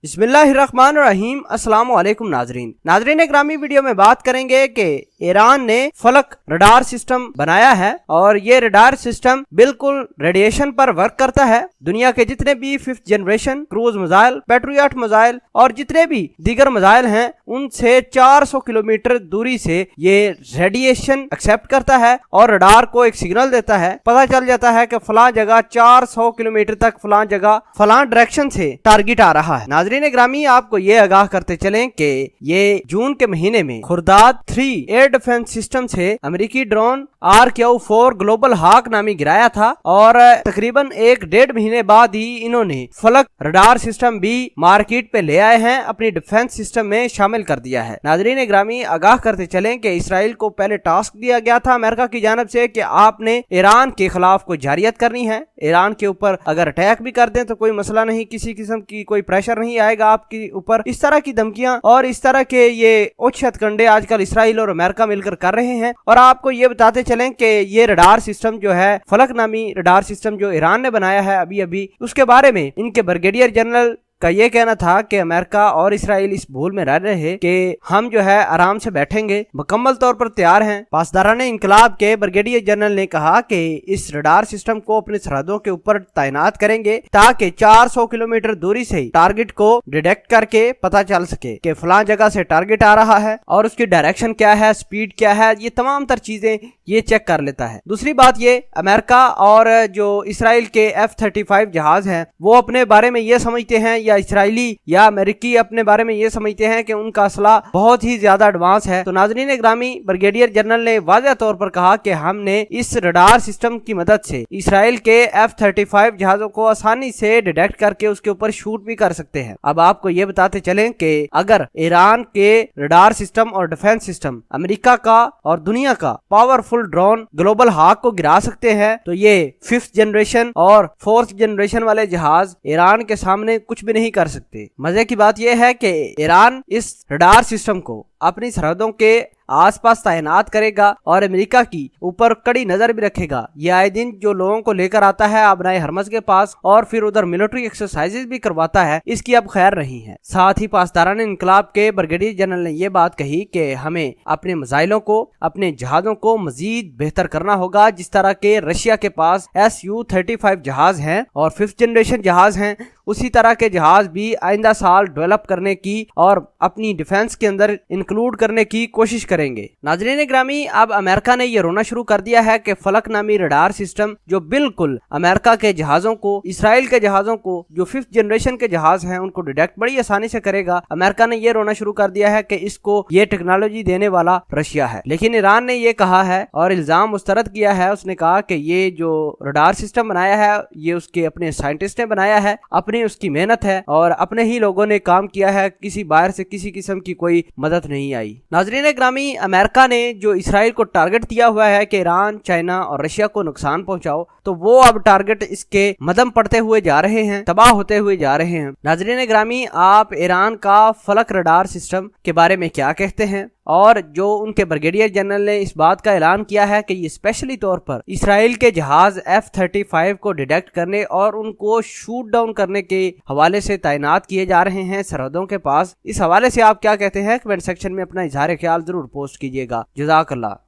बिस्मिल्लाहिर्रहमानिर्रहीम। अस्सलाम वालेकुम नाजरीन ग्रामी, वीडियो में बात करेंगे कि ईरान ने फलक रडार सिस्टम बनाया है और ये रडार सिस्टम बिल्कुल रेडिएशन पर वर्क करता है। दुनिया के जितने भी 5th generation cruise missile, patriot missile और जितने भी दीगर मिसाइल हैं उनसे 400 किलोमीटर दूरी से ये रेडिएशन एक्सेप्ट करता है और रडार को एक सिग्नल देता है। पता चल जाता है कि फलां जगह 400 किलोमीटर तक फलां जगह फलां डायरेक्शन से टारगेट आ रहा है। नाजरीन ग्रामी, आपको ये आगाह करते चलें कि ये जून के महीने में खुर्दाद 3 एयर डिफेंस सिस्टम से अमेरिकी ड्रोन RQ-4 ग्लोबल हाक नामी गिराया था और तकरीबन 1-1.5 महीने बाद ही इन्होंने फलक रडार सिस्टम भी मार्केट पे ले आए हैं, अपनी डिफेंस सिस्टम में शामिल कर दिया है। नाजरीन ग्रामी, आगाह करते चलें कि इसराइल को पहले टास्क दिया गया था अमेरिका की जानिब से कि आपने ईरान के खिलाफ कोई जारियत करनी है। ईरान के ऊपर अगर अटैक भी कर दें तो कोई मसला नहीं, किसी किस्म की कोई प्रेशर नहीं आएगा आपके ऊपर। इस तरह की धमकियां और इस तरह के ये उच्च हथकंडे आजकल इसराइल और अमेरिका मिलकर कर रहे हैं। और आपको ये बताते चलें कि ये रडार सिस्टम जो है, फलक नामी रडार सिस्टम जो ईरान ने बनाया है अभी उसके बारे में इनके ब्रिगेडियर जनरल का ये कहना था कि अमेरिका और इसराइल इस भूल में रह रहे कि हम जो है आराम से बैठेंगे, मुकम्मल तौर पर तैयार हैं। पासदारान इनकलाब के ब्रिगेडियर जनरल ने कहा कि इस रडार सिस्टम को अपनी सरहदों के ऊपर तैनात करेंगे ताकि 400 किलोमीटर दूरी से टारगेट को डिटेक्ट करके पता चल सके कि फलां जगह से टारगेट आ रहा है और उसकी डायरेक्शन क्या है, स्पीड क्या है, ये तमाम तर चीजें ये चेक कर लेता है। दूसरी बात ये, अमेरिका और जो इसराइल के F-35 जहाज हैं वो अपने बारे में ये समझते हैं, या इसराइली या अमेरिकी अपने बारे में ये समझते हैं कि उनका असला बहुत ही ज्यादा एडवांस है। तो नाजरीन ग्रामी, ब्रिगेडियर जनरल ने वाज़ेह तौर पर कहा कि हमने इस रडार सिस्टम की मदद से इसराइल के F-35 जहाजों को आसानी से डिटेक्ट करके उसके ऊपर शूट भी कर सकते हैं। अब आपको ये बताते चलें कि अगर ईरान के रडार सिस्टम और डिफेंस सिस्टम अमेरिका का और दुनिया का पावरफुल ड्रोन ग्लोबल हाक को गिरा सकते हैं, तो ये 5th जनरेशन और 4th जनरेशन वाले जहाज ईरान के सामने कुछ भी नहीं कर सकते। मजे की बात यह है कि ईरान इस रडार सिस्टम को अपनी सरहदों के आसपास तैनात करेगा और अमेरिका की ऊपर कड़ी नजर भी रखेगा। ये आए दिन जो लोगों को लेकर आता है अपनाए हरमज के पास और फिर उधर मिलिट्री एक्सरसाइजेज भी करवाता है, इसकी अब खैर नहीं है। साथ ही पासदारान इनकलाब के ब्रिगेडियर जनरल ने यह बात कही कि हमें अपने मिसाइलों को, अपने जहाजों को मजीद बेहतर करना होगा। जिस तरह के रशिया के पास Su-35 जहाज हैं और 5th जनरेशन जहाज हैं, उसी तरह के जहाज भी आइंदा साल डेवलप करने की और अपनी डिफेंस के अंदर इंक्लूड करने की कोशिश करेंगे। नाजरीन ग्रामी, अब अमेरिका ने यह रोना शुरू कर दिया है कि फलक नामी रडार सिस्टम जो बिल्कुल अमेरिका के जहाजों को, इसराइल के जहाजों को, जो 5th जनरेशन के जहाज हैं उनको डिटेक्ट बड़ी आसानी से करेगा। अमेरिका ने यह रोना शुरू कर दिया है कि इसको ये टेक्नोलॉजी देने वाला रशिया है। लेकिन ईरान ने यह कहा है और इल्जाम मुस्तरद किया है, उसने कहा कि ये जो रडार सिस्टम बनाया है ये उसके अपने साइंटिस्ट ने बनाया है, अपनी उसकी मेहनत है और अपने ही लोगों ने काम किया है, किसी बाहर से किसी किस्म की कोई मदद नहीं आई। नाजरीन ग्रामी, अमेरिका ने जो इसराइल को टारगेट दिया हुआ है कि ईरान, चाइना और रशिया को नुकसान पहुंचाओ, तो वो अब टारगेट इसके मदम पड़ते हुए जा रहे हैं, तबाह होते हुए जा रहे हैं। नाजरीन ग्रामी, आप ईरान का फलक रडार सिस्टम के बारे में क्या कहते हैं? और जो उनके ब्रिगेडियर जनरल ने इस बात का ऐलान किया है कि ये स्पेशली तौर पर इसराइल के जहाज F-35 को डिटेक्ट करने और उनको शूट डाउन करने के हवाले से तैनात किए जा रहे हैं सरहदों के पास, इस हवाले से आप क्या कहते हैं? कमेंट सेक्शन में अपना इजहार ख्याल जरूर पोस्ट कीजिएगा। जज़ाकल्लाह।